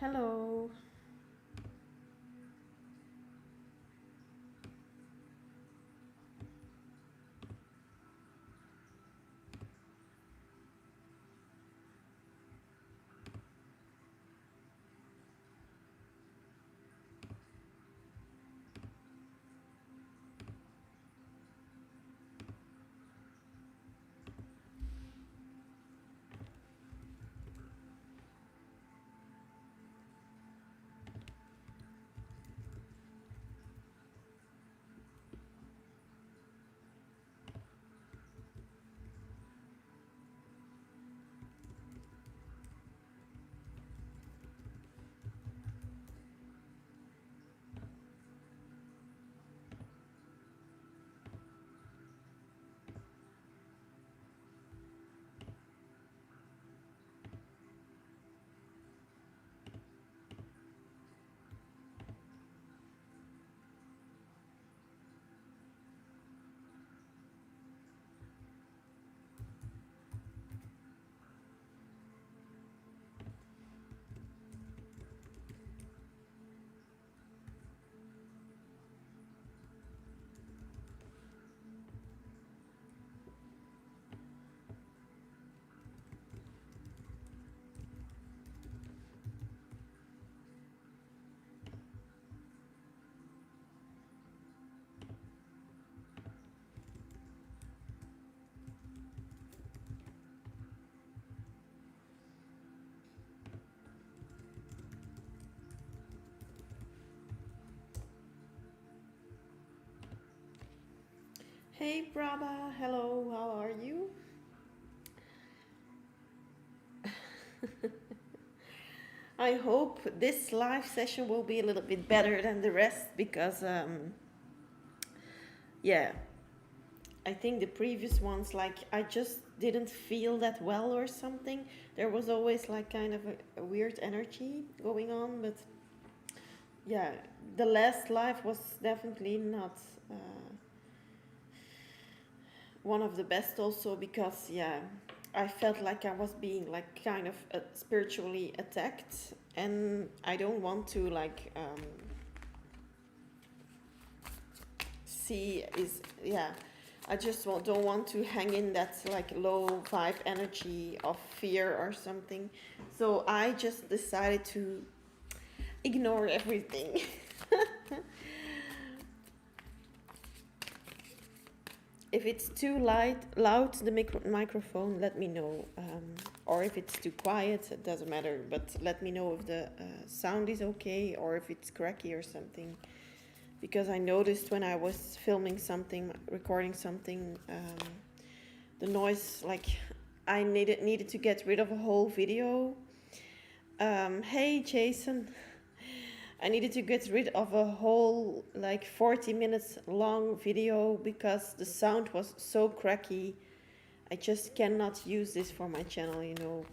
Hello. Hey, Braba. Hello. How are you? I hope this live session will be a little bit better than the rest because, yeah, I think the previous ones, like, I just didn't feel that well or something. There was always, like, kind of a weird energy going on, but yeah, the last live was definitely not one of the best also because, yeah, I felt like I was being, like, kind of spiritually attacked, and I don't want to, like, see is yeah, I just don't want to hang in that, like, low vibe energy of fear or something. So I just decided to ignore everything. If it's too loud, the microphone, let me know. Or if it's too quiet, it doesn't matter. But let me know if the sound is okay or if it's cracky or something. Because I noticed when I was filming something, recording something, the noise, like, I needed to get rid of a whole video. Hey, Jason. I needed to get rid of a whole, like, 40 minutes long video because the sound was so cracky. I just cannot use this for my channel.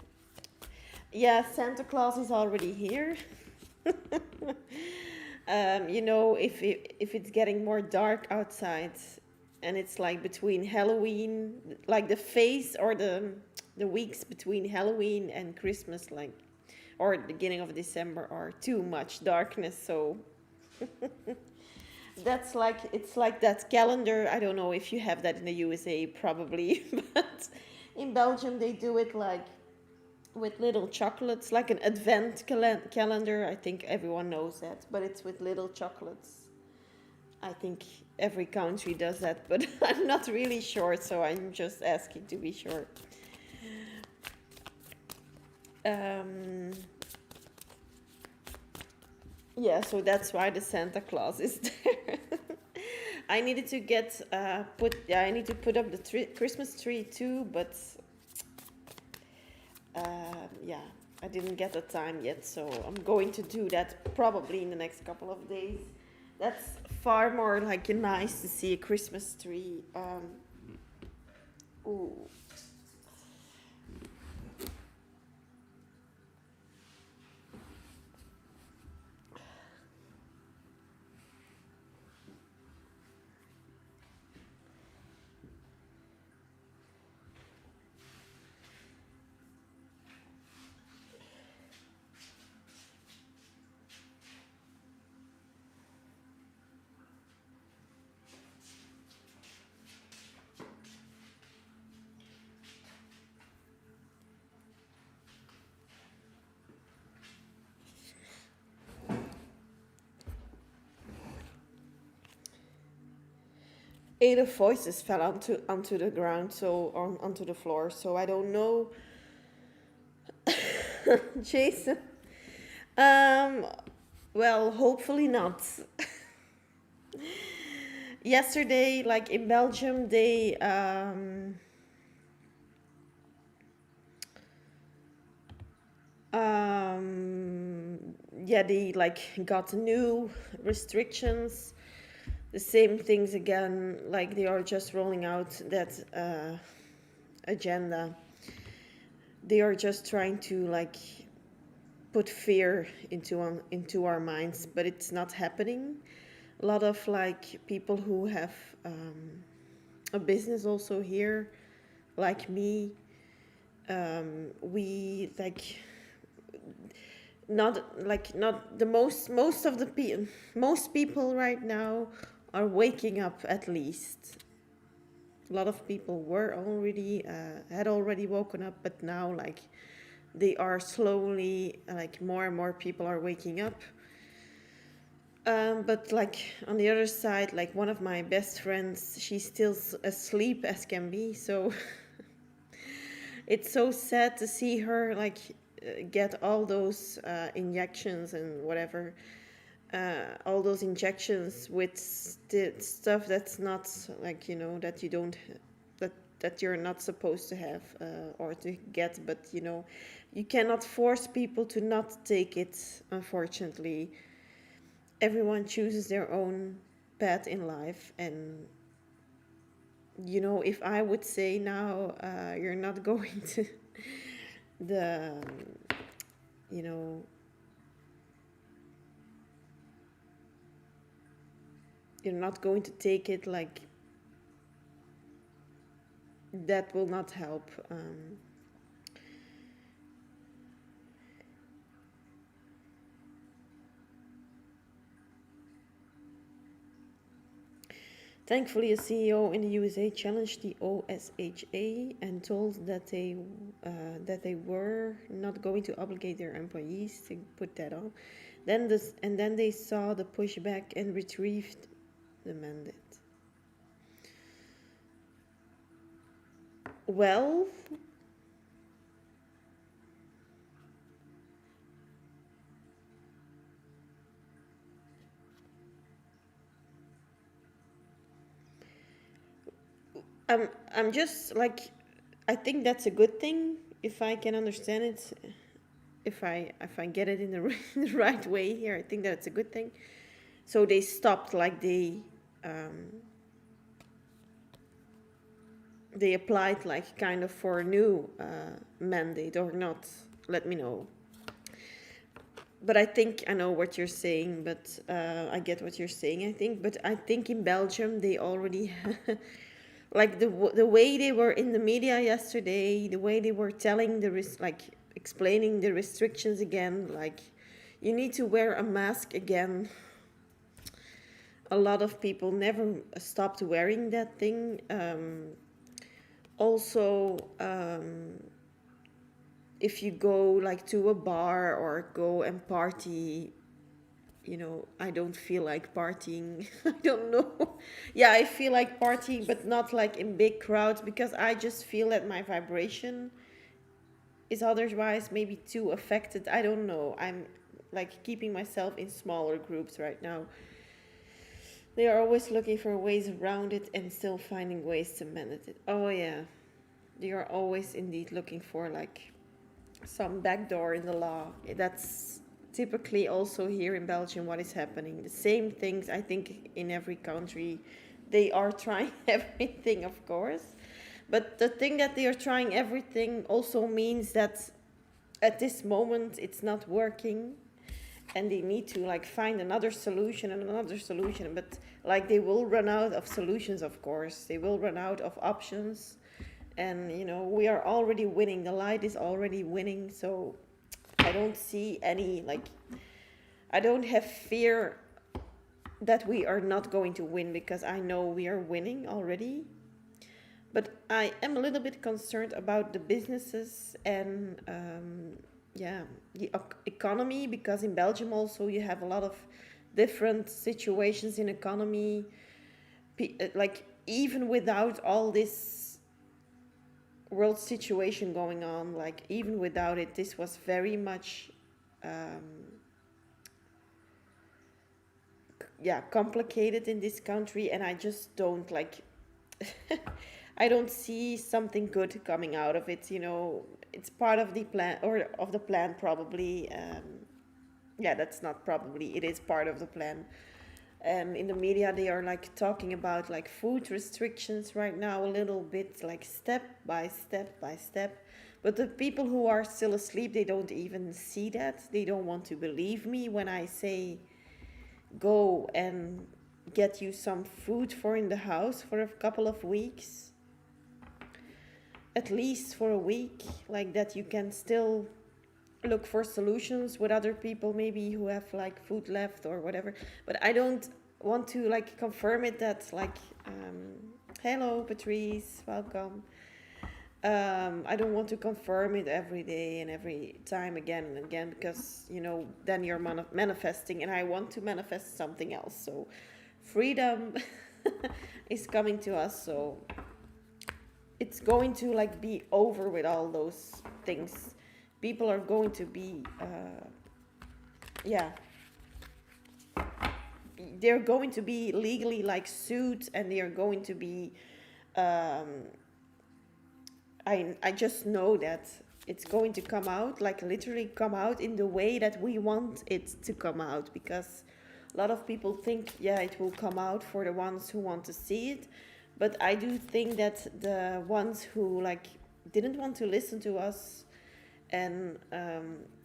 Yeah, Santa Claus is already here. If it's getting more dark outside and it's like between Halloween, like the phase or the weeks between Halloween and Christmas, like, or the beginning of December, are too much darkness. So that's like, it's like that calendar. I don't know if you have that in the USA, probably, but in Belgium they do it like with little chocolates, like an advent calendar. I think everyone knows that, but it's with little chocolates. I think every country does that, but I'm not really sure, so I'm just asking to be sure. Um, yeah, so that's why the Santa Claus is there. I needed to get I need to put up the Christmas tree too, but yeah, I didn't get the time yet, so I'm going to do that probably in the next couple of days. That's far more like nice to see a Christmas tree. Ooh. eight of voices fell onto the ground, so onto the floor. So I don't know, Jason. Um, well, hopefully not. Yesterday, like in Belgium, they yeah, they like got new restrictions. The same things again, like they are just rolling out that agenda. They are just trying to like put fear into our minds, but it's not happening. A lot of like people who have a business also here, like me, we like not the most of the most people right now are waking up at least. A lot of people were already had already woken up, but now like they are slowly like more and more people are waking up. But like on the other side, like one of my best friends, she's still asleep as can be. So it's so sad to see her like get all those injections and whatever, all those injections with stuff that's not like that you don't that you're not supposed to have or to get, but you cannot force people to not take it. Unfortunately, everyone chooses their own path in life, and if I would say now you're not going to the you know you're not going to take it, like that will not help. Thankfully, a CEO in the USA challenged the OSHA and told that they were not going to obligate their employees to put that on. Then they saw the pushback and retrieved the mandate. Well, I'm just like, I think that's a good thing if I can understand it. If I get it in the, in the right way here, I think that's a good thing. So they stopped, like they applied like kind of for a new mandate or not. Let me know. But I think I know what you're saying, but I get what you're saying, I think. But I think in Belgium, they already, like the way they were in the media yesterday, the way they were telling like explaining the restrictions again, like you need to wear a mask again. A lot of people never stopped wearing that thing. Also, if you go like to a bar or go and party, I don't feel like partying. I don't know. Yeah, I feel like partying, but not like in big crowds, because I just feel that my vibration is otherwise maybe too affected. I don't know. I'm like keeping myself in smaller groups right now. They are always looking for ways around it and still finding ways to manage it. Oh yeah. They are always indeed looking for like some backdoor in the law. That's typically also here in Belgium what is happening. The same things, I think, in every country. They are trying everything, of course. But the thing that they are trying everything also means that at this moment it's not working, and they need to like find another solution and another solution. But like they will run out of solutions, of course. They will run out of options. And we are already winning. The light is already winning. So I don't see any like, I don't have fear that we are not going to win, because I know we are winning already. But I am a little bit concerned about the businesses and yeah, the economy, because in Belgium also you have a lot of different situations in economy. Like even without all this world situation going on, like even without it, this was very much, um, yeah, complicated in this country, and I just don't like. I don't see something good coming out of it. It's part of the plan, or of the plan, probably. Yeah, that's not probably. It is part of the plan. In the media, they are like talking about like food restrictions right now, a little bit, like step by step by step. But the people who are still asleep, they don't even see that. They don't want to believe me when I say go and get you some food for in the house for a couple of weeks, at least for a week, like that you can still look for solutions with other people, maybe who have like food left or whatever. But I don't want to like confirm it, that like, hello Patrice, welcome. I don't want to confirm it every day and every time again and again, because then you're manifesting, and I want to manifest something else. So freedom is coming to us. So it's going to like be over with all those things. People are going to be, yeah, they're going to be legally like sued, and they are going to be, um, I just know that it's going to come out, like literally come out in the way that we want it to come out, because a lot of people think, yeah, it will come out for the ones who want to see it. But I do think that the ones who like didn't want to listen to us, and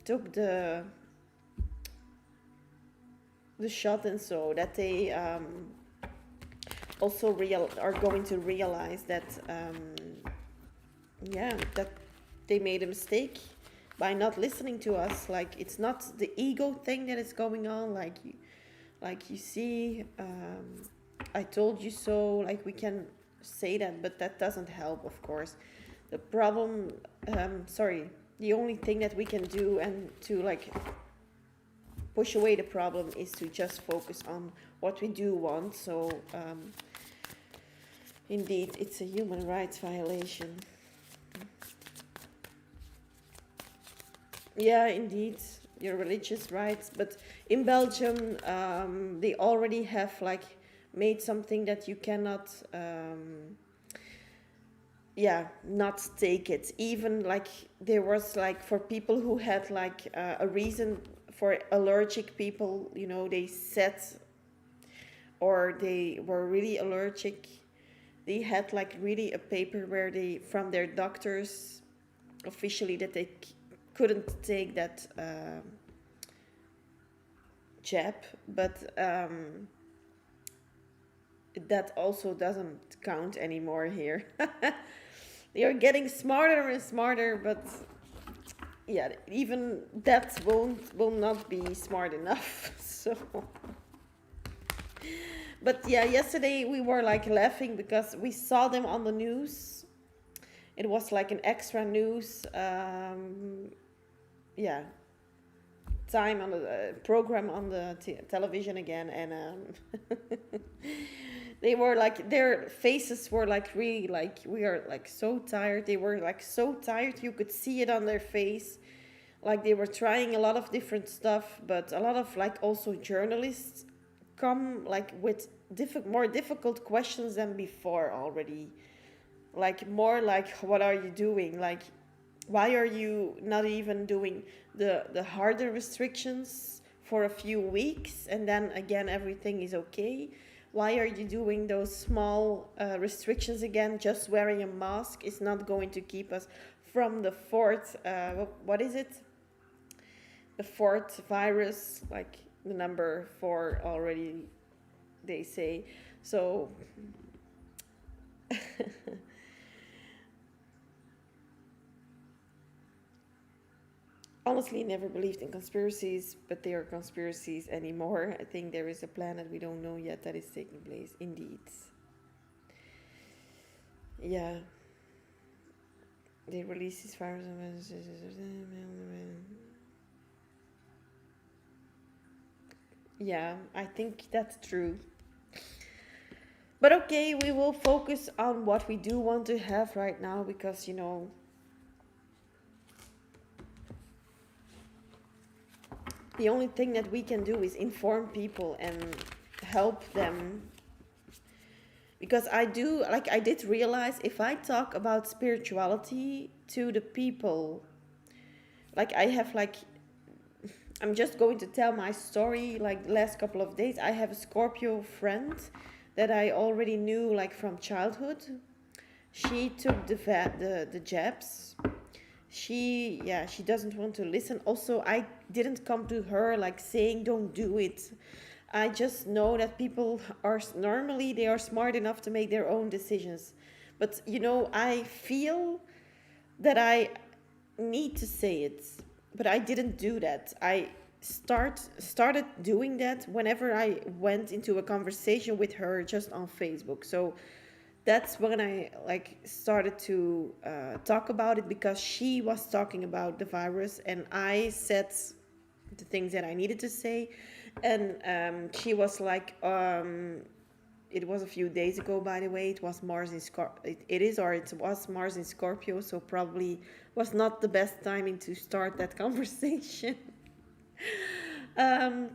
took the shot, and so that they, also are going to realize that, yeah, that they made a mistake by not listening to us. Like, it's not the ego thing that is going on, like you see, I told you so, like we can say that, but that doesn't help, of course. The problem, sorry, the only thing that we can do, and to like push away the problem, is to just focus on what we do want. So, indeed, it's a human rights violation. Yeah, indeed, your religious rights. But in Belgium, they already have like made something that you cannot, yeah, not take it. Even like there was like, for people who had like, a reason, for allergic people, they said, or they were really allergic, they had like really a paper where they, from their doctors, officially, that they couldn't take that, jab. But that also doesn't count anymore here. They are getting smarter and smarter, but yeah, even that will not be smart enough. So, but yeah, yesterday we were like laughing because we saw them on the news. It was like an extra news, yeah, time on the, program on the television again, and they were like, their faces were like really like, we are like so tired. They were like so tired, you could see it on their face. Like, they were trying a lot of different stuff, but a lot of like also journalists come like with more difficult questions than before already. Like, more like, what are you doing? Like, why are you not even doing the harder restrictions for a few weeks, and then again everything is okay? Why are you doing those small, restrictions again? Just wearing a mask is not going to keep us from the fourth, what is it, the fourth virus, like the number 4 already, they say. So honestly, never believed in conspiracies, but they are conspiracies anymore. I think there is a planet we don't know yet that is taking place, indeed. Yeah, they release this virus. Yeah, I think that's true. But okay, we will focus on what we do want to have right now because, the only thing that we can do is inform people and help them. Because I did realize if I talk about spirituality to the people, like I have like, I'm just going to tell my story. Like the last couple of days, I have a Scorpio friend that I already knew like from childhood. She took the jabs. She doesn't want to listen. Also, I didn't come to her like saying don't do it. I just know that people are normally they are smart enough to make their own decisions. But I feel that I need to say it, but I didn't do that. I started doing that whenever I went into a conversation with her just on Facebook. So that's when I like started to talk about it because she was talking about the virus and I said the things that I needed to say, and she was like, it was a few days ago, by the way. It was Mars in it was Mars in Scorpio, so probably was not the best timing to start that conversation. um,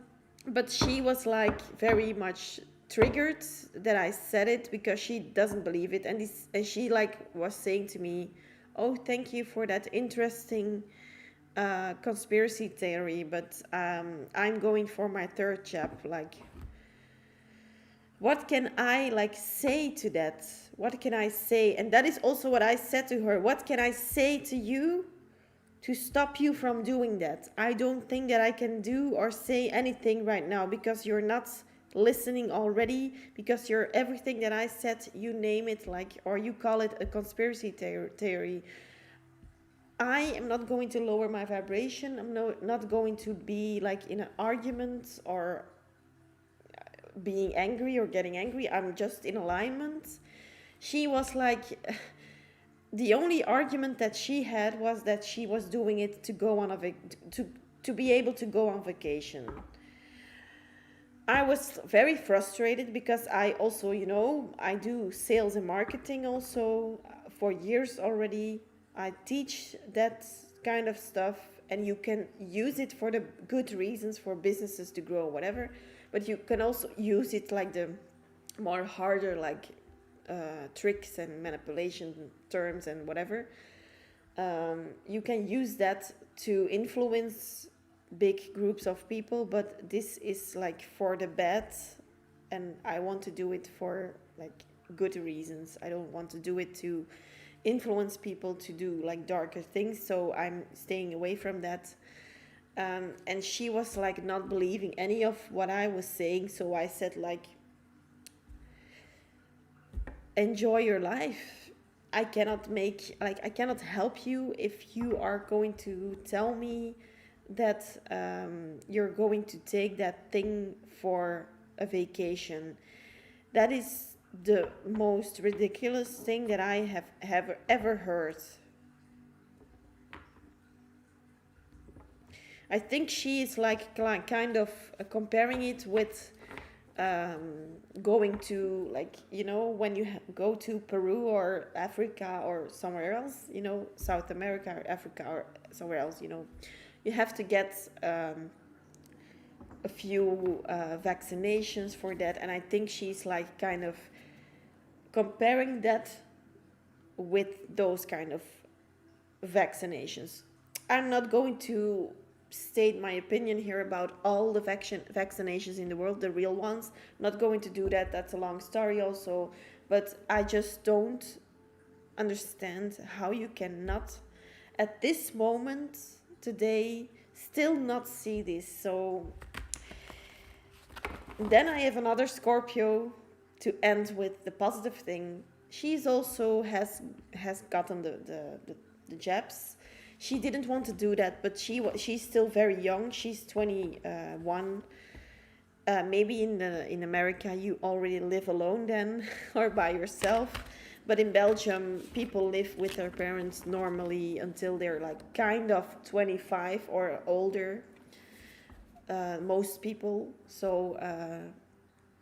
but she was like very much triggered that I said it because she doesn't believe it, and she like was saying to me, "Oh, thank you for that interesting conspiracy theory, but I'm going for my third chap. Like, what can I like say to that? What can I say?" And that is also what I said to her. What can I say to you to stop you from doing that? I don't think that I can do or say anything right now because you're not listening already, because you're everything that I said, you name it, like, or you call it a conspiracy theory. I am not going to lower my vibration. I'm not going to be like in an argument or being angry or getting angry. I'm just in alignment. She was like, the only argument that she had was that she was doing it to go on to be able to go on vacation. I was very frustrated because I also, I do sales and marketing also for years already. I teach that kind of stuff, and you can use it for the good reasons for businesses to grow, whatever. But you can also use it like the more harder, like tricks and manipulation terms and whatever. You can use that to influence big groups of people, but this is like for the bad, and I want to do it for like good reasons. I don't want to do it to influence people to do like darker things, so I'm staying away from that. And she was like not believing any of what I was saying, so I said like, enjoy your life. I cannot help you if you are going to tell me that you're going to take that thing for a vacation. That is the most ridiculous thing that I have ever heard. I think she is like kind of comparing it with going to, like, when you go to Peru or Africa or somewhere else, South America or Africa or somewhere else, you have to get a few vaccinations for that. And I think she's like kind of comparing that with those kind of vaccinations. I'm not going to state my opinion here about all the vaccinations in the world, the real ones. I'm not going to do that. That's a long story also. But I just don't understand how you cannot, at this moment today, still not see this. So then I have another Scorpio to end with the positive thing. She's also has gotten the jabs. She didn't want to do that, but she's still very young. She's 21. Maybe in America you already live alone then or by yourself. But in Belgium, people live with their parents normally until they're like kind of 25 or older. Most people. So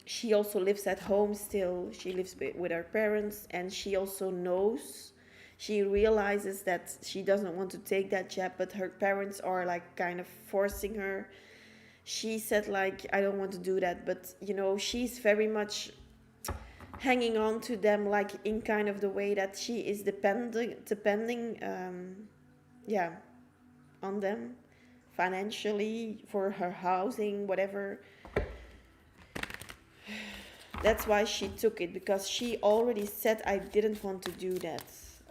she also lives at home still. She lives with her parents, and she also knows, she realizes that she doesn't want to take that jab, but her parents are like kind of forcing her. She said like, I don't want to do that, but she's very much hanging on to them, like in kind of the way that she is depending yeah, on them financially for her housing, whatever. That's why she took it, because she already said, I didn't want to do that.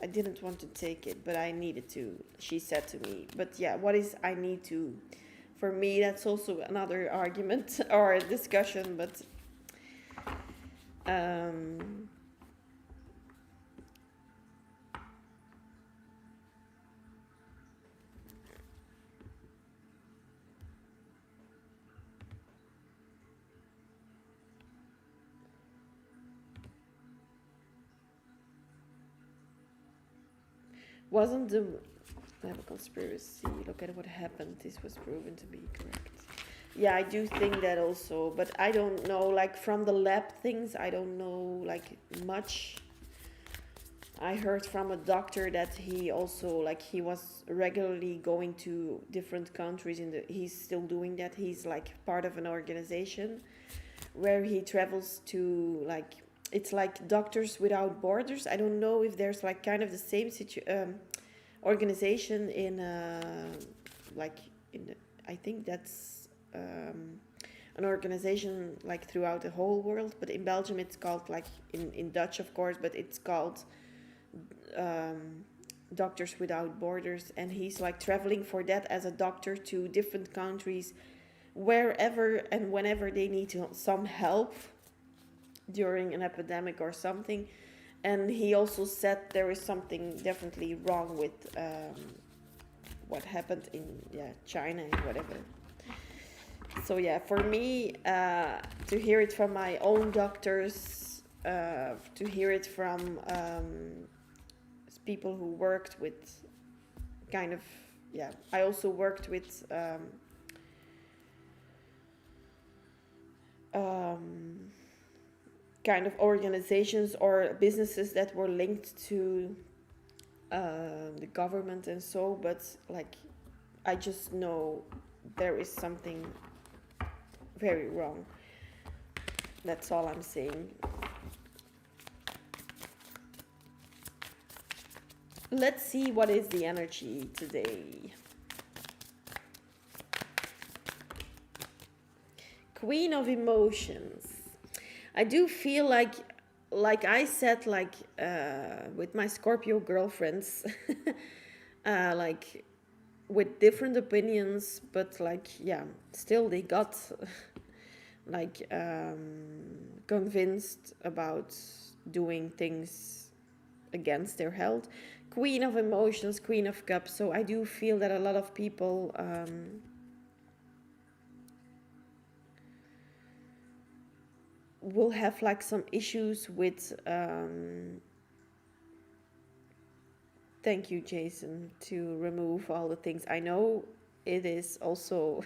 I didn't want to take it, but I needed to, she said to me. But yeah, what is I need to? For me, that's also another argument or a discussion, but um, wasn't the lab a conspiracy? Look at what happened. This was proven to be correct. Yeah, I do think that also, but I don't know, like from the lab things, I don't know like much. I heard from a doctor that he also, like, he was regularly going to different countries in the, he's still doing that. He's like part of an organization where he travels to, like, it's like Doctors Without Borders. I don't know if there's like kind of the same organization in like in the, I think that's an organization like throughout the whole world, but in Belgium it's called, like, in Dutch of course, but it's called um, Doctors Without Borders, and he's like traveling for that as a doctor to different countries wherever and whenever they need some help during an epidemic or something. And he also said there is something definitely wrong with what happened in, yeah, China and whatever. So yeah, for me, to hear it from my own doctors, to hear it from people who worked with kind of, yeah, I also worked with kind of organizations or businesses that were linked to the government and so, but like, I just know there is something very wrong. That's all I'm saying. Let's see what is the energy today. Queen of Emotions. I do feel like I said, like with my Scorpio girlfriends, like with different opinions, but like, yeah, still they got like convinced about doing things against their health. Queen of Emotions, Queen of Cups. So I do feel that a lot of people will have like some issues with thank you, Jason, to remove all the things. I know it is also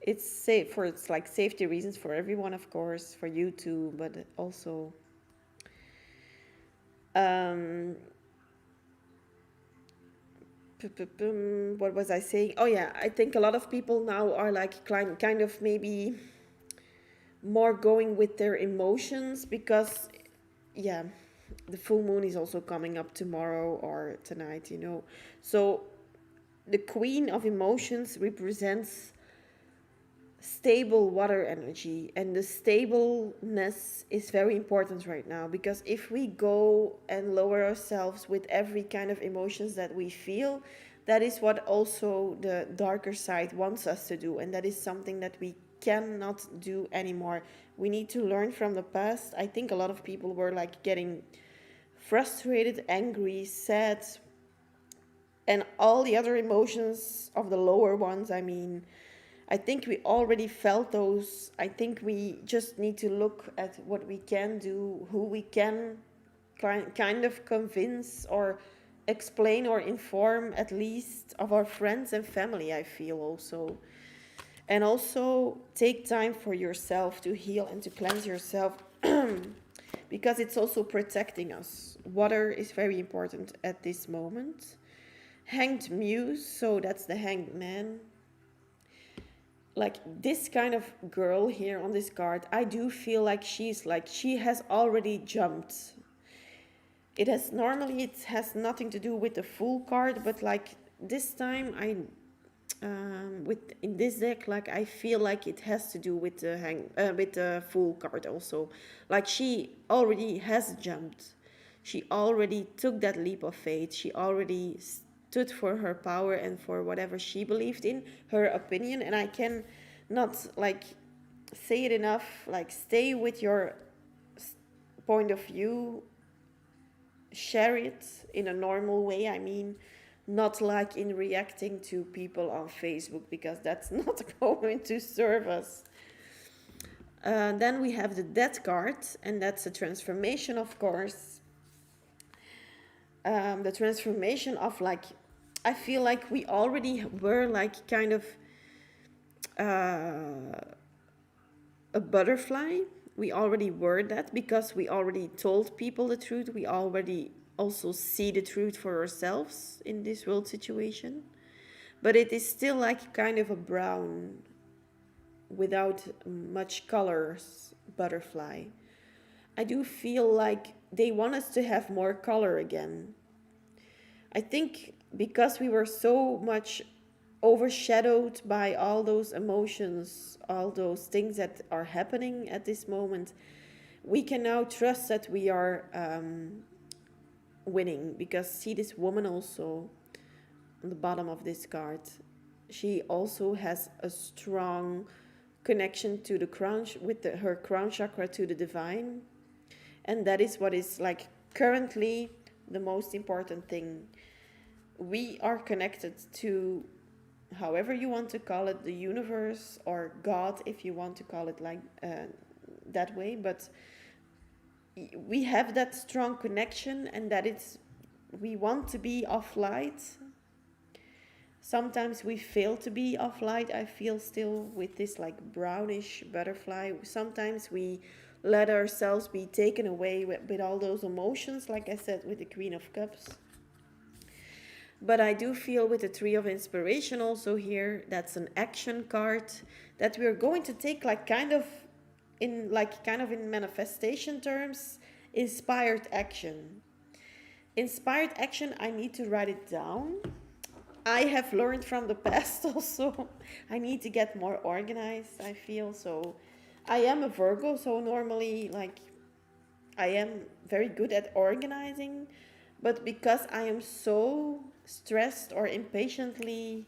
it's safe for, it's like safety reasons for everyone, of course, for you too, but also what was I saying? Oh yeah, I think a lot of people now are like kind of maybe more going with their emotions, because yeah, the full moon is also coming up tomorrow or tonight, so the Queen of Emotions represents stable water energy, and the stableness is very important right now, because if we go and lower ourselves with every kind of emotions that we feel, that is what also the darker side wants us to do, and that is something that we cannot do anymore. We need to learn from the past. I think a lot of people were like getting frustrated, angry, sad, and all the other emotions of the lower ones. I mean, I think we already felt those. I think we just need to look at what we can do, who we can kind of convince or explain or inform, at least of our friends and family, I feel also. And also take time for yourself to heal and to cleanse yourself because it's also protecting us. Water is very important at this moment. Hanged muse, so that's the hanged man. Like this kind of girl here on this card, I do feel like she has already jumped. It has nothing to do with the full card, but like this time I with in this deck, like I feel like it has to do with the full card also. Like she already has jumped. She already took that leap of faith. She already stood for her power and for whatever she believed in, her opinion. And I can not like say it enough. Like stay with your point of view, share it in a normal way. I mean, not like in reacting to people on Facebook, because that's not going to serve us. Then we have the Death card, and that's a transformation, of course. The transformation of like, I feel like we already were like kind of a butterfly. We already were that because we already told people the truth. We already also see the truth for ourselves in this world situation. But it is still like kind of a brown, without much colors butterfly. I do feel like they want us to have more color again. I think because we were so much overshadowed by all those emotions, all those things that are happening at this moment, we can now trust that we are winning. Because see this woman also on the bottom of this card, she also has a strong connection to the crown, with her crown chakra, to the divine. And that is what is like currently the most important thing. We are connected to, however you want to call it, the universe or God, if you want to call it like that way. But we have that strong connection, and that it's, we want to be of light. Sometimes we fail to be of light, I feel, still with this like brownish butterfly. Sometimes we let ourselves be taken away with all those emotions, like I said, with the Queen of Cups. But I do feel with the Three of Inspiration also here, that's an action card that we're going to take like kind of in manifestation terms, inspired action. Inspired action, I need to write it down. I have learned from the past also. I need to get more organized, I feel. So I am a Virgo, so normally like I am very good at organizing, but because I am so stressed or impatiently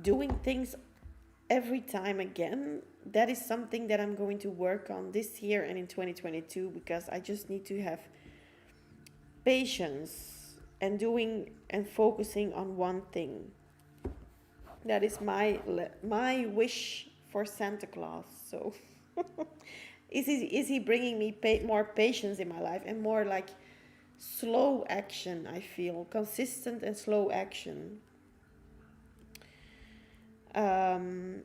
doing things every time again, that is something that I'm going to work on this year and in 2022, because I just need to have patience and doing and focusing on one thing. That is my wish for Santa Claus. So is he bringing me more patience in my life and more like slow action? I feel consistent and slow action. I'm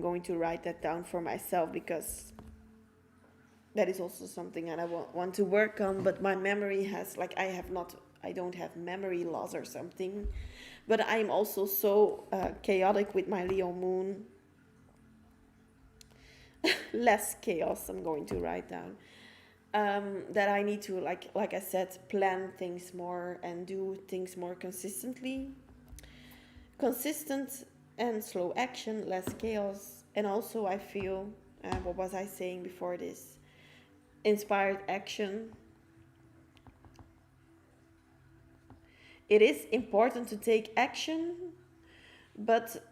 going to write that down for myself, because that is also something that I want to work on. But my memory has like I don't have memory loss or something, but I'm also so chaotic with my Leo moon. Less chaos, I'm going to write down. That I need to like I said, plan things more and do things more consistently. Consistent and slow action, less chaos. And also I feel, what was I saying before this? Inspired action. It is important to take action, but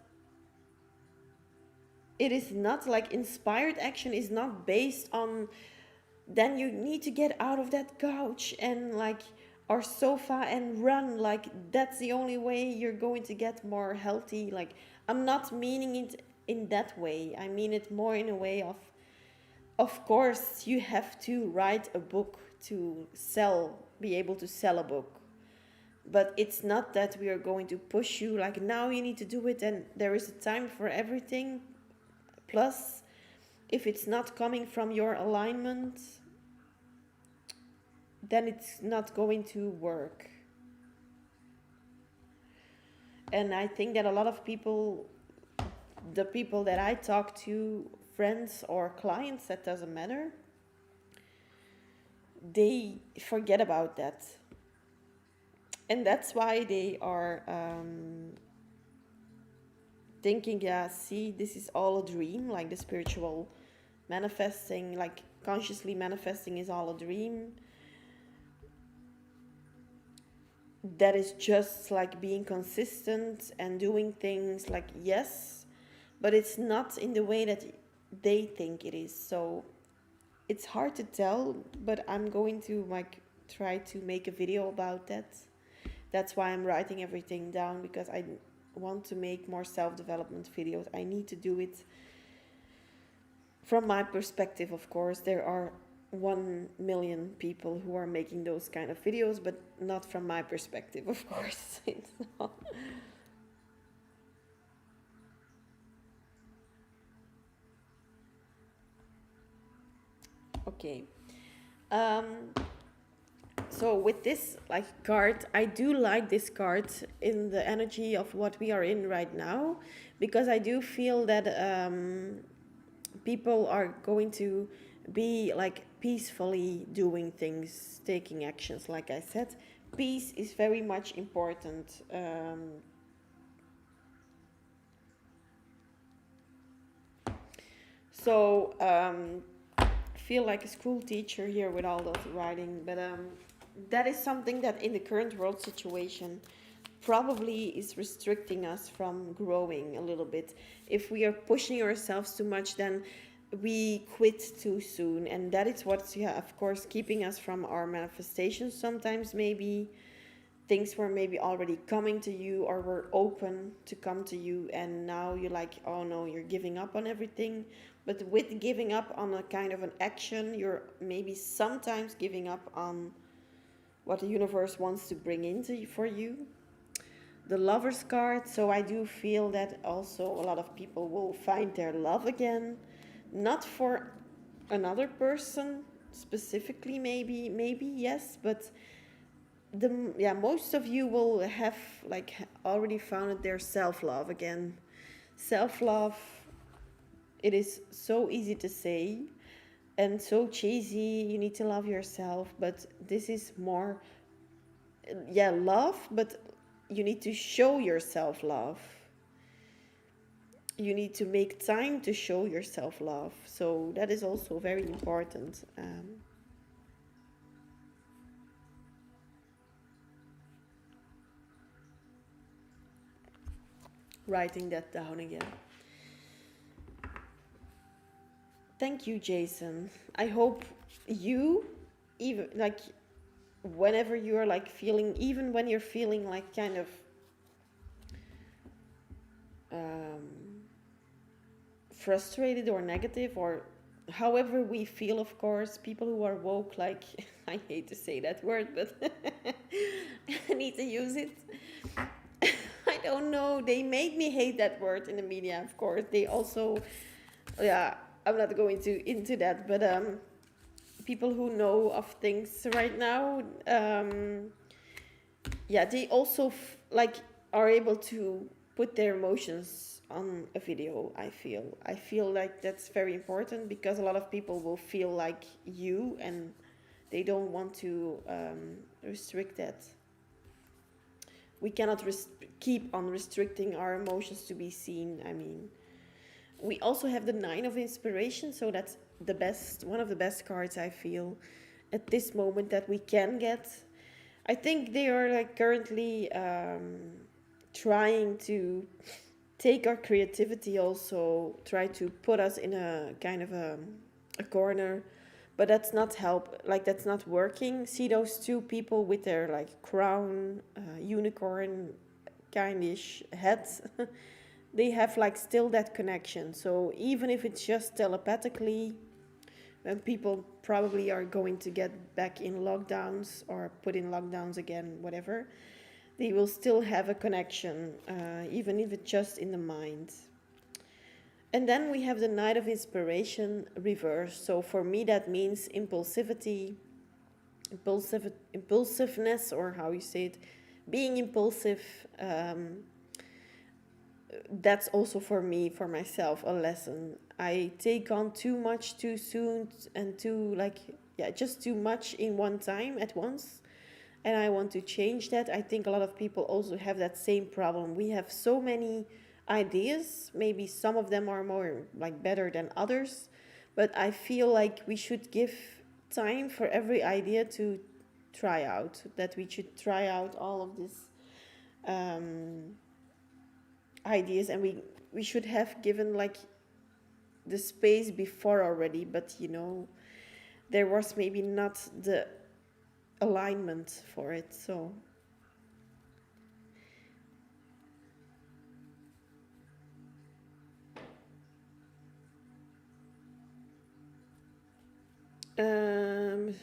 it is not like inspired action is not based on, then you need to get out of that couch and like or sofa and run, like that's the only way you're going to get more healthy. Like I'm not meaning it in that way. I mean it more in a way of course you have to write a book to be able to sell a book. But it's not that we are going to push you like now you need to do it and there is a time for everything. Plus, if it's not coming from your alignment, then it's not going to work. And I think that a lot of people, the people that I talk to, friends or clients, that doesn't matter, they forget about that. And that's why they are thinking, yeah, see, this is all a dream, like the spiritual manifesting, like consciously manifesting is all a dream. That is just like being consistent and doing things like, yes, but it's not in the way that they think it is. So it's hard to tell, but I'm going to like try to make a video about that. That's why I'm writing everything down, because I want to make more self-development videos. I need to do it from my perspective. Of course, there are 1 million people who are making those kind of videos, but not from my perspective, of course. It's not. Okay. Um, so with this like card, I do like this card in the energy of what we are in right now, because I do feel that people are going to be like peacefully doing things, taking actions. Like I said, peace is very much important. Feel like a school teacher here with all those writing, but that is something that in the current world situation probably is restricting us from growing a little bit. If we are pushing ourselves too much, then we quit too soon, and that is what's, yeah, of course, keeping us from our manifestations. Sometimes maybe things were maybe already coming to you or were open to come to you, and now you're like, oh no, you're giving up on everything. But with giving up on a kind of an action, you're maybe sometimes giving up on what the universe wants to bring into for you. The Lover's card, so I do feel that also a lot of people will find their love again, not for another person specifically, maybe yes, but most of you will have like already found their self-love again. Self-love, it is so easy to say and so cheesy, you need to love yourself, but this is more, yeah, love, but you need to show yourself love. You need to make time to show yourself love, so that is also very important. Writing that down again. Thank you, Jason. I hope you, even like whenever you're like feeling, even when you're feeling like kind of frustrated or negative, or however we feel, of course, people who are woke, like, I hate to say that word, but I need to use it. I don't know, they made me hate that word in the media, of course. They also, yeah, I'm not going to into that, but people who know of things right now, yeah, they also like are able to put their emotions on a video. I feel like that's very important, because a lot of people will feel like you, and they don't want to restrict that. We cannot keep on restricting our emotions to be seen. I mean, we also have the 9 of inspiration, so that's the best, one of the best cards I feel at this moment that we can get. I think they are like currently trying to take our creativity, also try to put us in a kind of a corner, but that's not help, like that's not working. See those 2 people with their like crown, unicorn kindish heads. They have like still that connection. So even if it's just telepathically, when people probably are going to get back in lockdowns or put in lockdowns again, whatever, they will still have a connection, even if it's just in the mind. And then we have the Night of Inspiration reverse. So for me, that means impulsivity, impulsiveness, or how you say it, being impulsive. That's also for me, for myself, a lesson. I take on too much too soon and too, like, yeah, just too much in one time at once. And I want to change that. I think a lot of people also have that same problem. We have so many ideas. Maybe some of them are more like better than others, but I feel like we should give time for every idea to try out. That we should try out all of these um, ideas, and we should have given like the space before already. But there was maybe not the alignment for it. So um,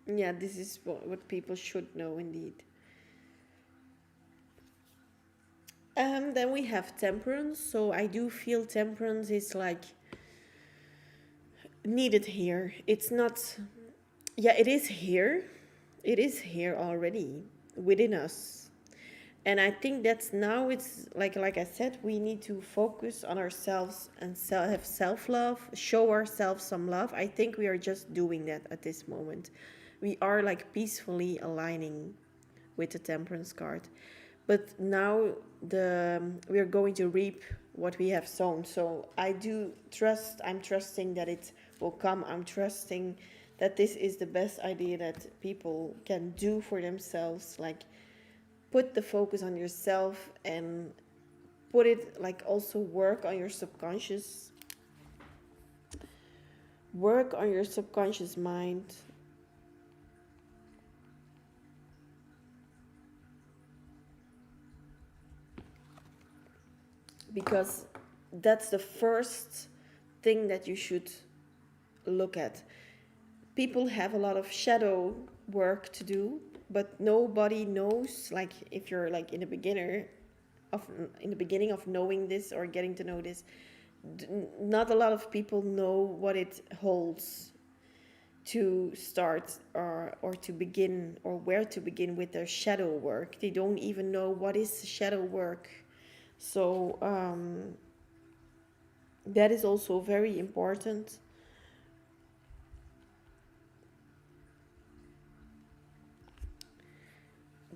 yeah, this is what people should know indeed. Then we have temperance. So I do feel temperance is like needed here. It's not, yeah, it is here. It is here already within us. And I think that's now it's like I said, we need to focus on ourselves and have self-love, show ourselves some love. I think we are just doing that at this moment. We are like peacefully aligning with the temperance card. But now we are going to reap what we have sown. So I'm trusting that it will come. I'm trusting that this is the best idea that people can do for themselves. Like, put the focus on yourself and put it, like, also work on your subconscious mind. Because that's the first thing that you should look at. People have a lot of shadow work to do, but nobody knows, like, if you're like in the beginning of knowing this or getting to know this, not a lot of people know what it holds to start or to begin, or where to begin with their shadow work. They don't even know what is shadow work. So that is also very important.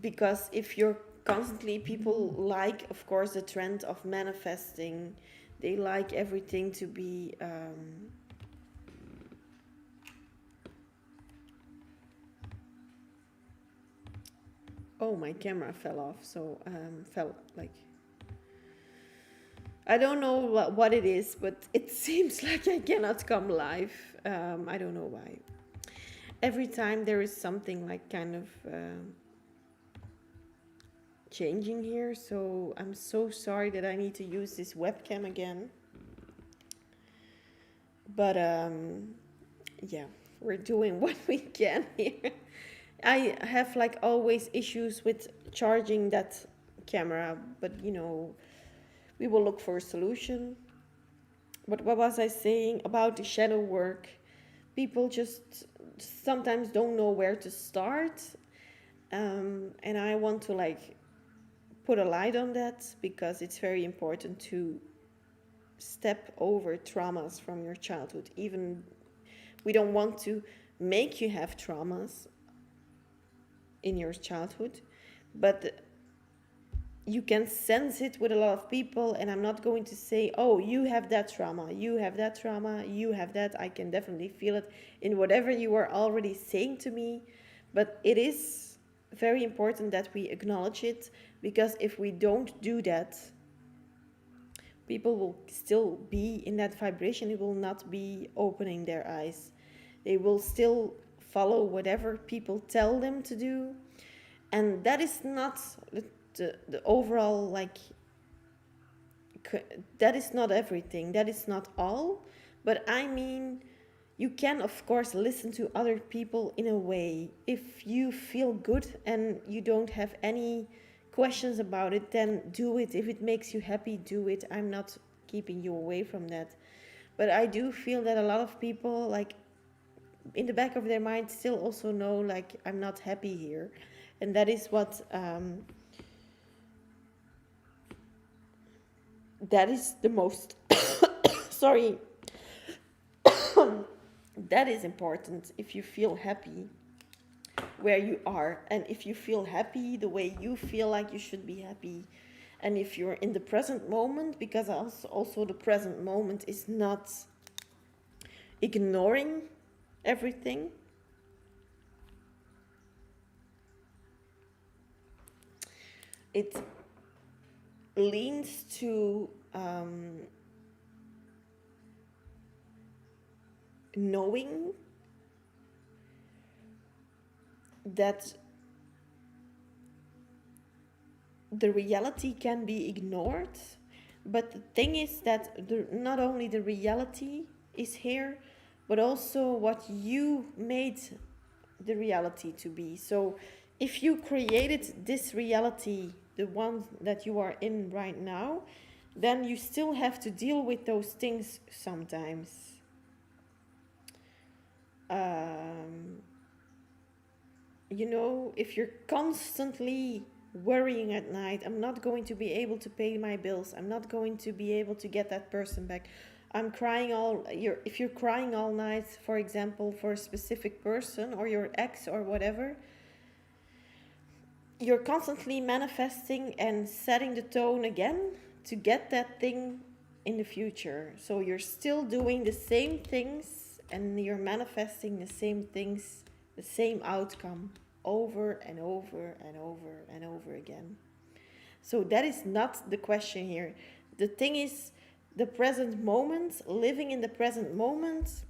Because if you're constantly, people like, of course, the trend of manifesting. They like everything to be oh, my camera fell off. So fell, like, I don't know what it is, but it seems like I cannot come live. I don't know why. Every time there is something like kind of changing here. So I'm so sorry that I need to use this webcam again. But yeah, we're doing what we can here. I have like always issues with charging that camera, but we will look for a solution. But what was I saying about the shadow work? People just sometimes don't know where to start. And I want to like put a light on that, because it's very important to step over traumas from your childhood. Even we don't want to make you have traumas in your childhood, but you can sense it with a lot of people. And I'm not going to say, oh, you have that trauma, you have that trauma, you have that. I can definitely feel it in whatever you are already saying to me. But it is very important that we acknowledge it, because if we don't do that, people will still be in that vibration. It will not be opening their eyes. They will still follow whatever people tell them to do. And that is not the overall, like, that is not everything. That is not all. But I mean, You can, of course, listen to other people in a way. If you feel good and you don't have any questions about it, then do it. If it makes you happy, do it. I'm not keeping you away from that. But I do feel that a lot of people, like, in the back of their mind, still also know, like, I'm not happy here. And that is what, that is the most, sorry, that is important. If you feel happy where you are, and if you feel happy the way you feel like you should be happy, and if you're in the present moment, because also the present moment is not ignoring everything. It leans to knowing that the reality can be ignored, but the thing is that not only the reality is here, but also what you made the reality to be. So if you created this reality, the one that you are in right now, then you still have to deal with those things sometimes. If you're constantly worrying at night, I'm not going to be able to pay my bills, I'm not going to be able to get that person back, I'm crying if you're crying all night, for example, for a specific person or your ex or whatever, you're constantly manifesting and setting the tone again to get that thing in the future. So you're still doing the same things and you're manifesting the same things, the same outcome over and over and over and over again. So that is not the question here. The thing is, the present moment, living in the present moment,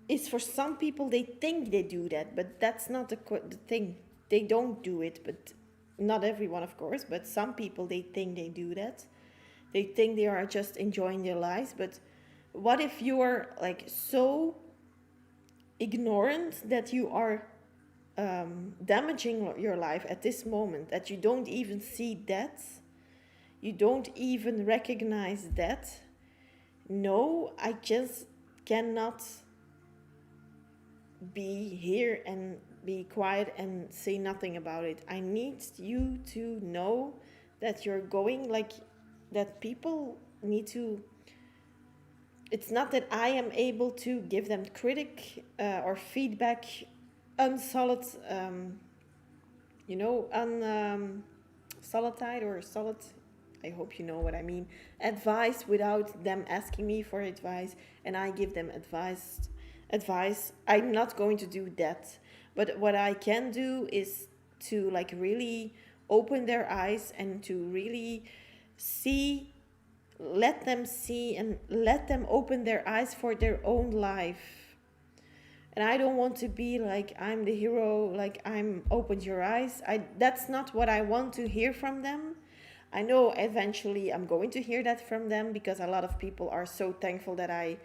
is for some people, they think they do that, but that's not the thing. They don't do it, but not everyone, of course, but some people, they think they do that. They think they are just enjoying their lives, but what if you are like so ignorant that you are damaging your life at this moment, that you don't even see that, you don't even recognize that? No, I just cannot be here and be quiet and say nothing about it. I need you to know that you're going, like, that people need to. It's not that I am able to give them critic or feedback, unsolid, solid or solid. I hope you know what I mean. Advice without them asking me for advice, and I give them advice. I'm not going to do that, but what I can do is to, like, really open their eyes and to really let them see and let them open their eyes for their own life. And I don't want to be like, I'm the hero, like, I'm opened your eyes. That's not what I want to hear from them. I know eventually I'm going to hear that from them, because a lot of people are so thankful that I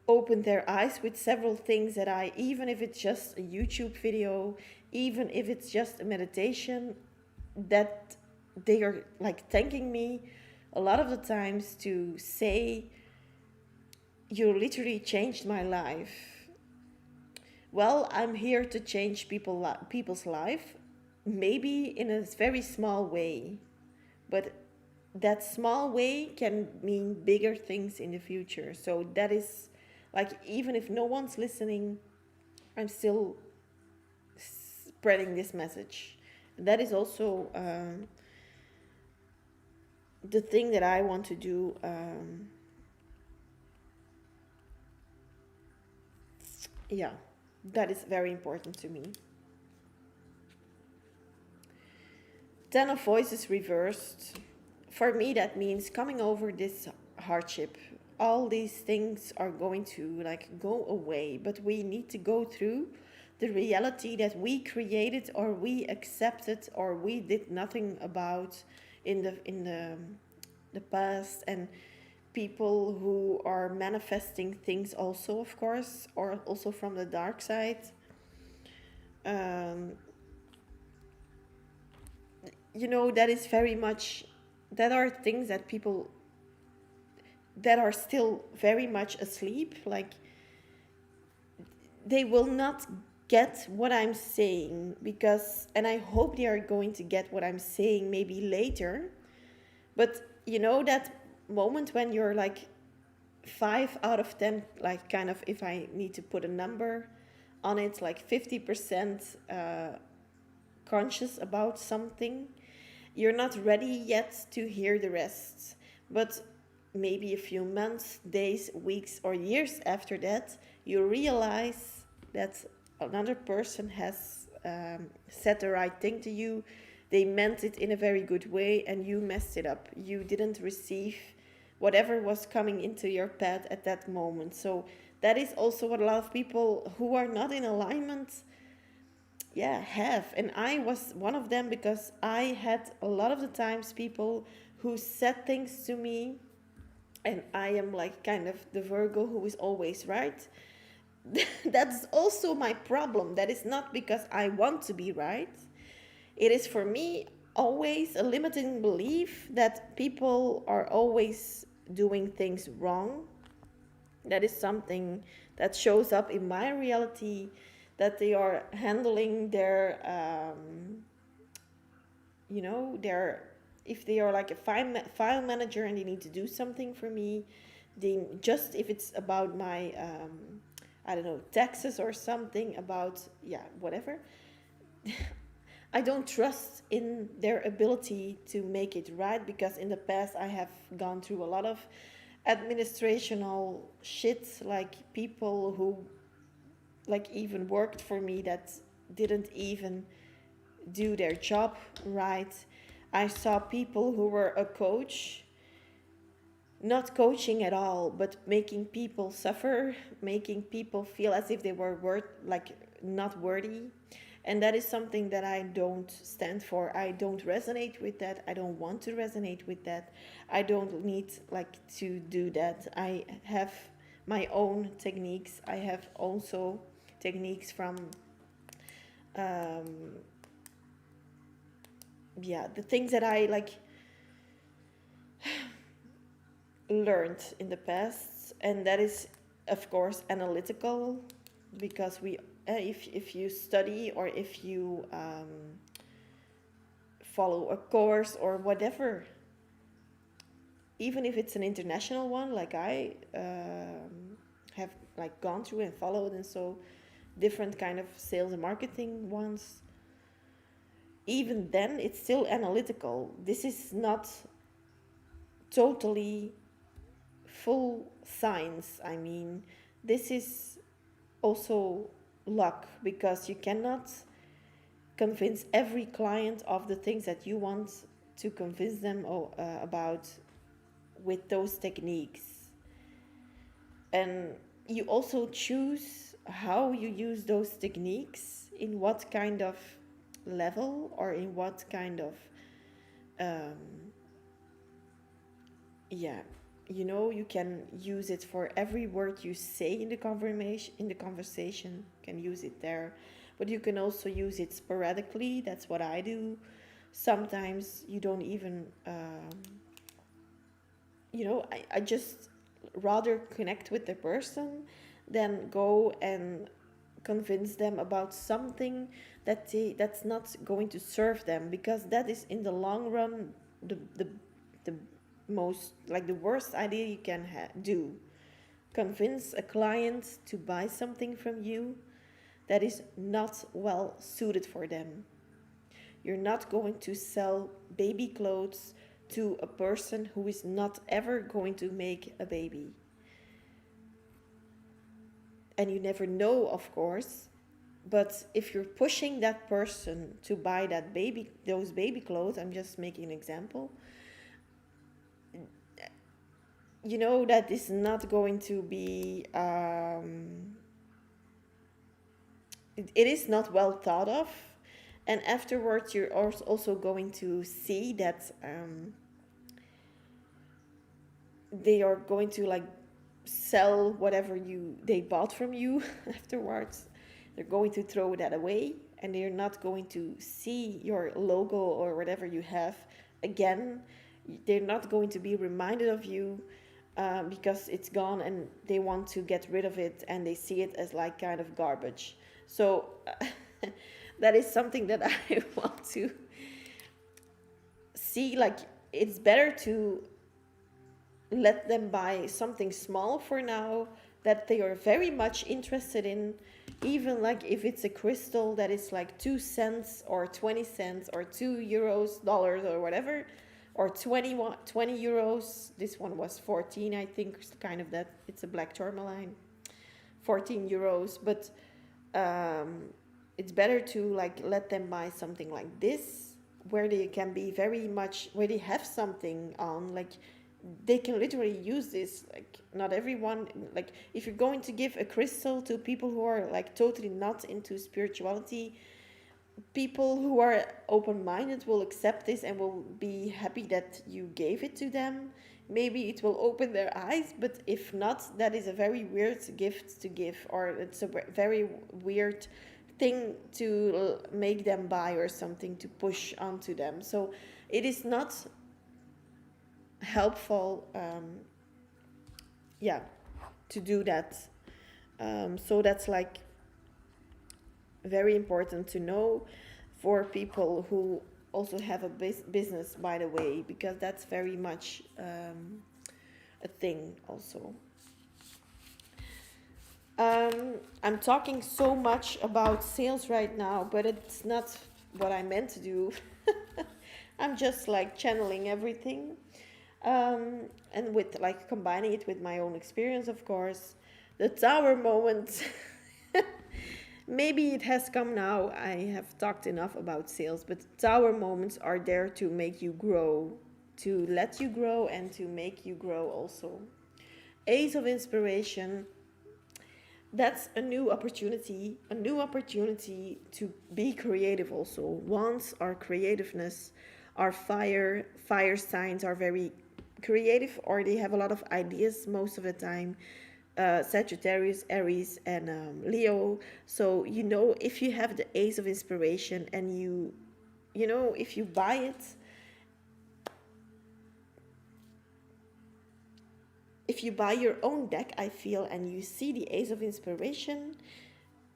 opened their eyes with several things that even if it's just a YouTube video, even if it's just a meditation, that they are, like, thanking me a lot of the times to say, you literally changed my life. Well, I'm here to change people's life, maybe in a very small way, but that small way can mean bigger things in the future. So that is, like, even if no one's listening, I'm still spreading this message. That is also the thing that I want to do. Yeah, that is very important to me. Ten of Voices reversed. For me, that means coming over this hardship. All these things are going to, like, go away, but we need to go through the reality that we created or we accepted or we did nothing about in the the past, and people who are manifesting things also, of course, or also from the dark side. Um, that is very much, that are things that people that are still very much asleep, like they will not get what I'm saying, because, and I hope they are going to get what I'm saying maybe later. But that moment when you're like 5 out of 10, like, kind of, if I need to put a number on it, like 50% conscious about something, you're not ready yet to hear the rest. But maybe a few months, days, weeks, or years after that, you realize that another person has said the right thing to you. They meant it in a very good way, and you messed it up. You didn't receive whatever was coming into your path at that moment. So that is also what a lot of people who are not in alignment, yeah, have. And I was one of them, because I had a lot of the times people who said things to me, and I am like kind of the Virgo who is always right. That's also my problem. That is not because I want to be right. It is for me always a limiting belief that people are always doing things wrong. That is something that shows up in my reality, that they are handling their their, if they are like a file manager and they need to do something for me, they just, if it's about my I don't know, taxes or something, about, yeah, whatever, I don't trust in their ability to make it right, because in the past I have gone through a lot of administrational shit, like people who like even worked for me that didn't even do their job right. I saw people who were a coach, not coaching at all, but making people suffer, making people feel as if they were like not worthy. And that is something that I don't stand for. I don't resonate with that. I don't want to resonate with that. I don't need like to do that. I have my own techniques. I have also techniques from um, yeah, the things that I like learned in the past, and that is, of course, analytical, because we if you study, or if you follow a course or whatever, even if it's an international one, like I have like gone through and followed, and so different kind of sales and marketing ones, even then it's still analytical. This is not totally full science. I mean, this is also luck, because you cannot convince every client of the things that you want to convince them about with those techniques. And you also choose how you use those techniques, in what kind of level, or in what kind of um, yeah, you can use it for every word you say in the conversation. You can use it there, but you can also use it sporadically. That's what I do. Sometimes you don't even I just rather connect with the person than go and convince them about something that's not going to serve them, because that is in the long run the most, like, the worst idea you can do. Convince a client to buy something from you that is not well suited for them. You're not going to sell baby clothes to a person who is not ever going to make a baby. And you never know, of course, but if you're pushing that person to buy those baby clothes, I'm just making an example, that is not going to be it is not well thought of. And afterwards you're also going to see that they are going to like sell whatever they bought from you afterwards. They're going to throw that away, and they're not going to see your logo or whatever you have again. They're not going to be reminded of you, because it's gone, and they want to get rid of it, and they see it as like kind of garbage. So that is something that I want to see. Like, it's better to let them buy something small for now that they are very much interested in, even like if it's a crystal that is like 2 cents or 20 cents or 2 euros, dollars, or whatever, or 20 euros. This one was 14, I think, kind of that. It's a black tourmaline, 14 euros. But it's better to like let them buy something like this, where they can be very much, where they have something on, like they can literally use this. Like, not everyone, like if you're going to give a crystal to people who are like totally not into spirituality, people who are open-minded will accept this and will be happy that you gave it to them. Maybe it will open their eyes, but if not, that is a very weird gift to give, or it's a very weird thing to make them buy, or something to push onto them. So it is not helpful, yeah, to do that. So that's like very important to know for people who also have a business, by the way, because that's very much a thing also. I'm talking so much about sales right now, but it's not what I meant to do. I'm just like channeling everything, and with like combining it with my own experience, of course. The tower moment. Maybe it has come now. I have talked enough about sales, but tower moments are there to make you grow, to let you grow, and to make you grow also. Ace of inspiration. That's a new opportunity to be creative also. Wands are creativeness, are fire signs are very creative, or they have a lot of ideas most of the time. Sagittarius, Aries, and Leo. So if you have the Ace of inspiration, and if you buy it, if you buy your own deck, I feel, and you see the Ace of inspiration,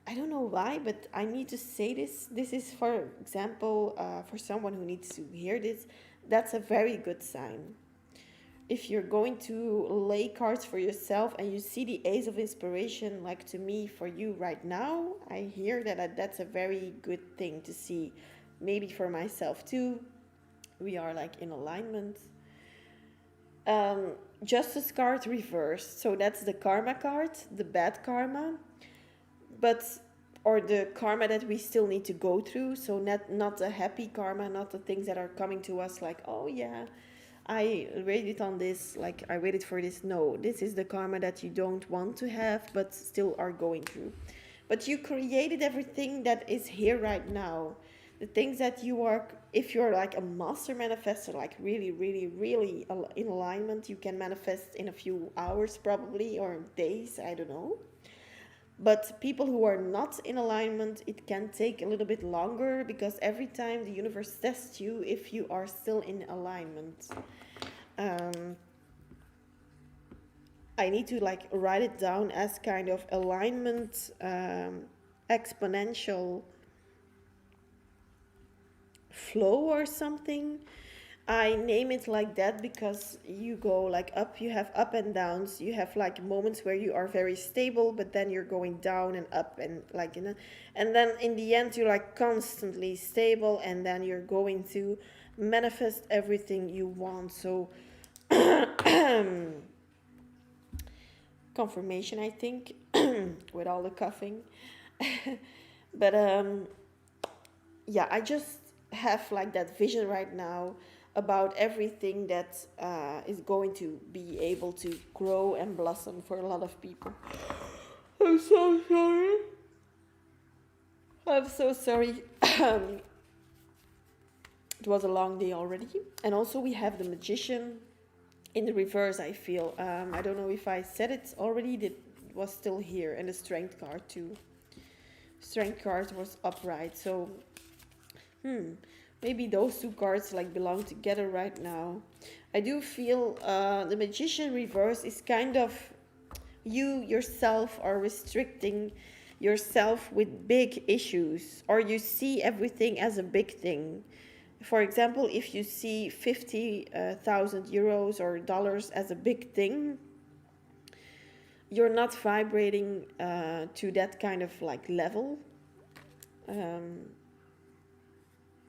I don't know why, but I need to say this. This is, for example, for someone who needs to hear this. That's a very good sign. If you're going to lay cards for yourself and you see the Ace of inspiration, like to me, for you right now, I hear that that's a very good thing to see. Maybe for myself too. We are like in alignment. Justice card reversed. So that's the karma card, the bad karma. But, or the karma that we still need to go through. So not the happy karma, not the things that are coming to us like, oh yeah, I waited on this, like I waited for this. No, this is the karma that you don't want to have, but still are going through. But you created everything that is here right now. The things that you are, if you're like a master manifestor, like really, really, really in alignment, you can manifest in a few hours probably, or days, I don't know. But people who are not in alignment, it can take a little bit longer, because every time the universe tests you if you are still in alignment. I need to like write it down as kind of alignment, exponential flow or something. I name it like that because you go like up, you have up and downs, you have like moments where you are very stable, but then you're going down and up, and like, and then in the end you're like constantly stable, and then you're going to manifest everything you want. So confirmation, I think, with all the coughing. But yeah, I just have like that vision right now about everything that is going to be able to grow and blossom for a lot of people. I'm so sorry. I'm so sorry. It was a long day already. And also we have the magician. in the reverse, I feel. I don't know if I said it already. It was still here, and the strength card too. Strength card was upright. So, maybe those two cards like belong together right now. I do feel the magician reverse is kind of you yourself are restricting yourself with big issues, or you see everything as a big thing. For example, if you see 50,000 euros or dollars as a big thing, you're not vibrating to that kind of like level. Um,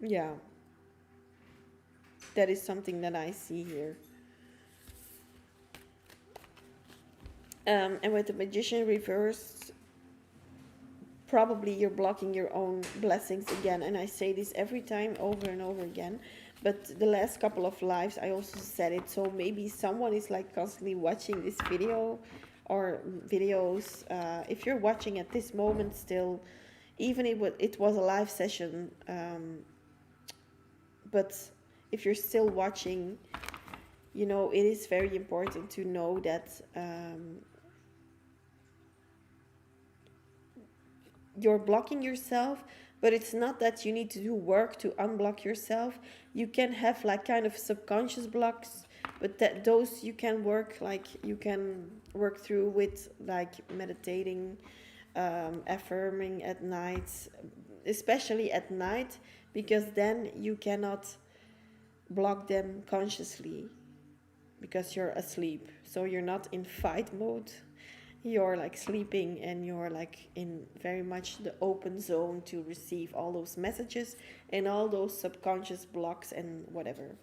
yeah, that is something that I see here. And with the magician reversed, probably you're blocking your own blessings again. And I say this every time over and over again. But the last couple of lives, I also said it. So maybe someone is like constantly watching this video or videos. If you're watching at this moment still, even if it was a live session, but if you're still watching, you know, it is very important to know that you're blocking yourself, but it's not that you need to do work to unblock yourself. You can have like kind of subconscious blocks, but that those you can work, like you can work through with like meditating, affirming at night, especially at night, because then you cannot block them consciously because you're asleep. So you're not in fight mode. You're like sleeping and you're like in very much the open zone to receive all those messages and all those subconscious blocks and whatever.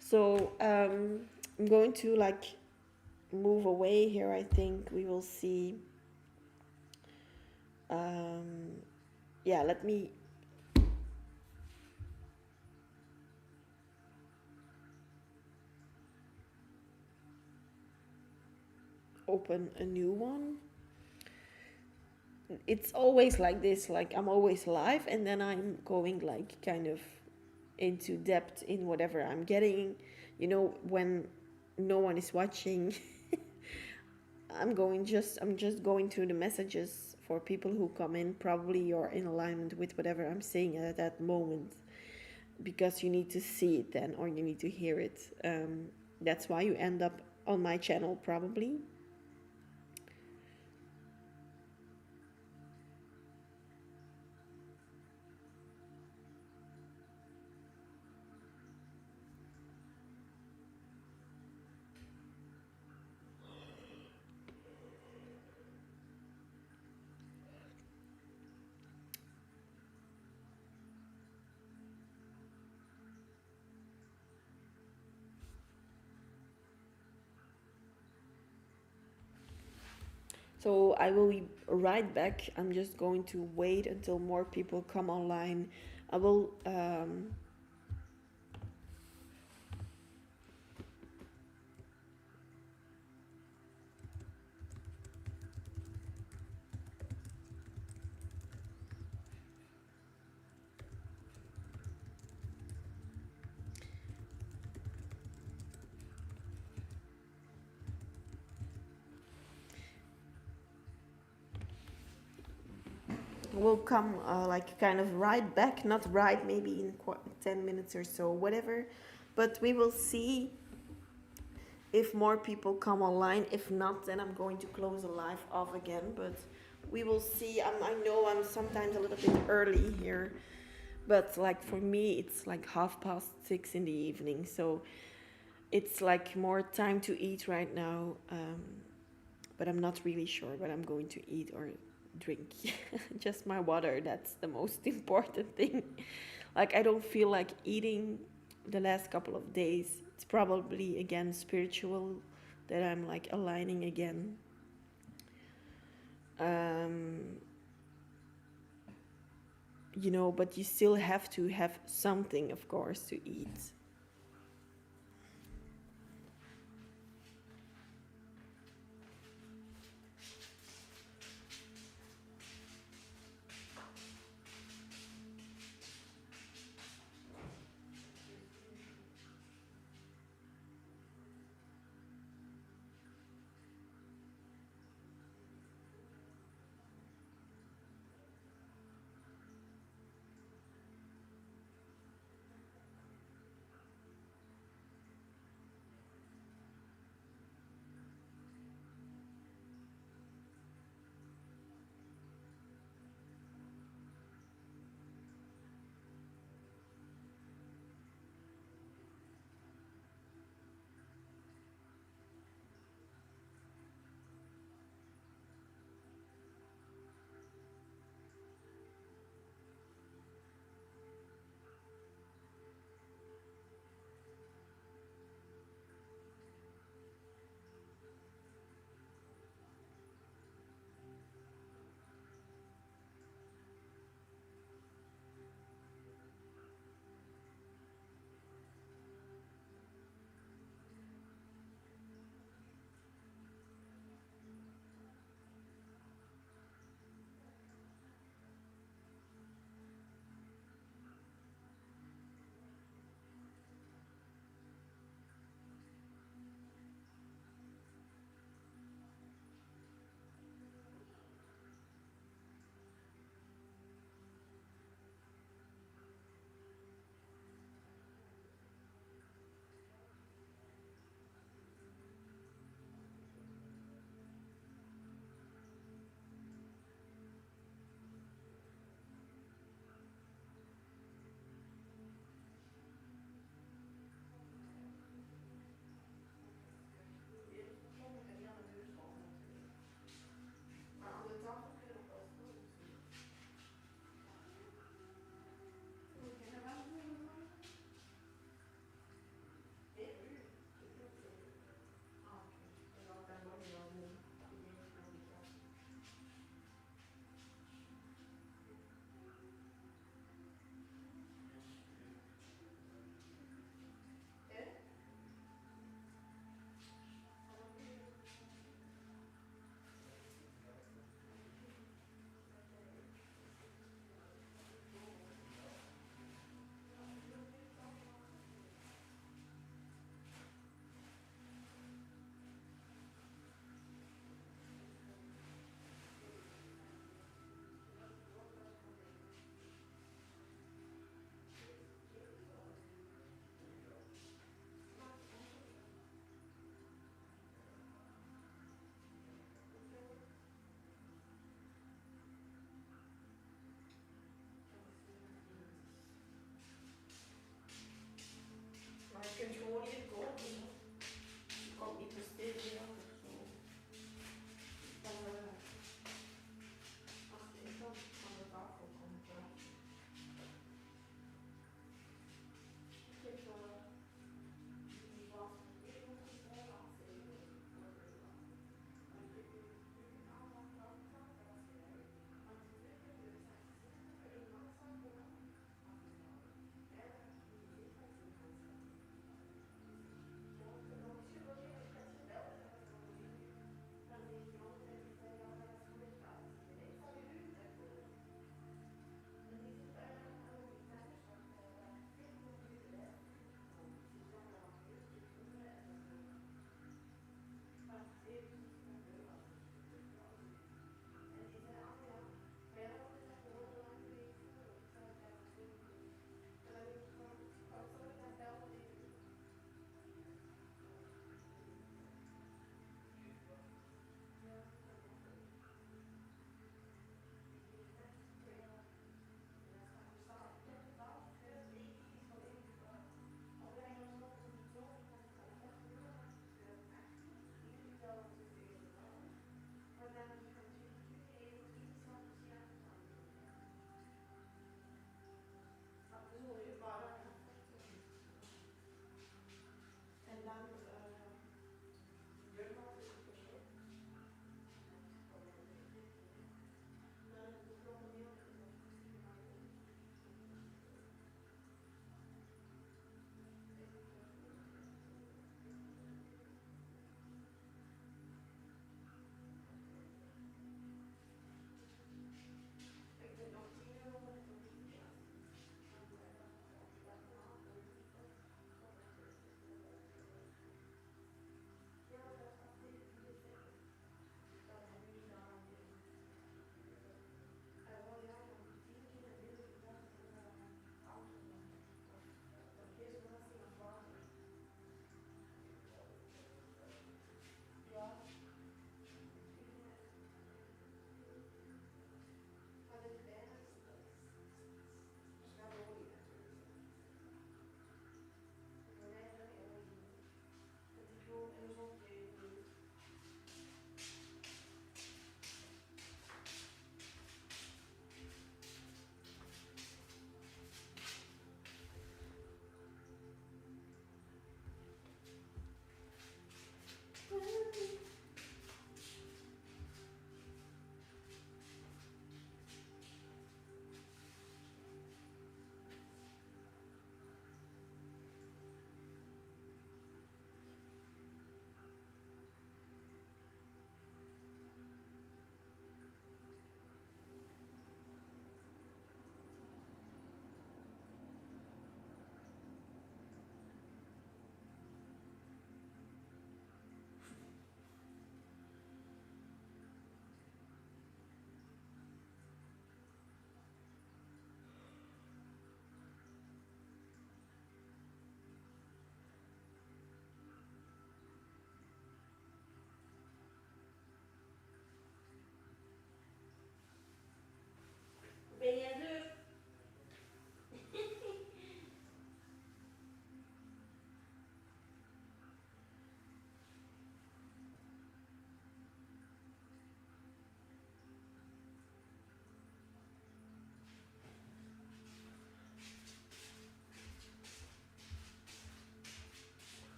So I'm going to like move away here. I think we will see. Yeah, let me open a new one. It's always like this, like I'm always live and then I'm going like kind of into depth in whatever I'm getting, you know, when no one is watching. I'm just going through the messages for people who come in. Probably you're in alignment with whatever I'm saying at that moment, because you need to see it then, or you need to hear it. That's why you end up on my channel probably. So I will be right back. I'm just going to wait until more people come online. I will will come like kind of right back, not right, maybe in 10 minutes or so, whatever. But we will see if more people come online. If not, then I'm going to close the live off again. But we will see. I know I'm sometimes a little bit early here, but like for me, it's like 6:30 in the evening. So it's like more time to eat right now. But I'm not really sure what I'm going to eat or drink. Just my water. That's the most important thing. Like I don't feel like eating the last couple of days. It's probably again spiritual that I'm like aligning again. You know, but you still have to have something, of course, to eat.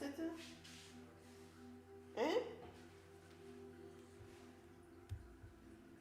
zetten.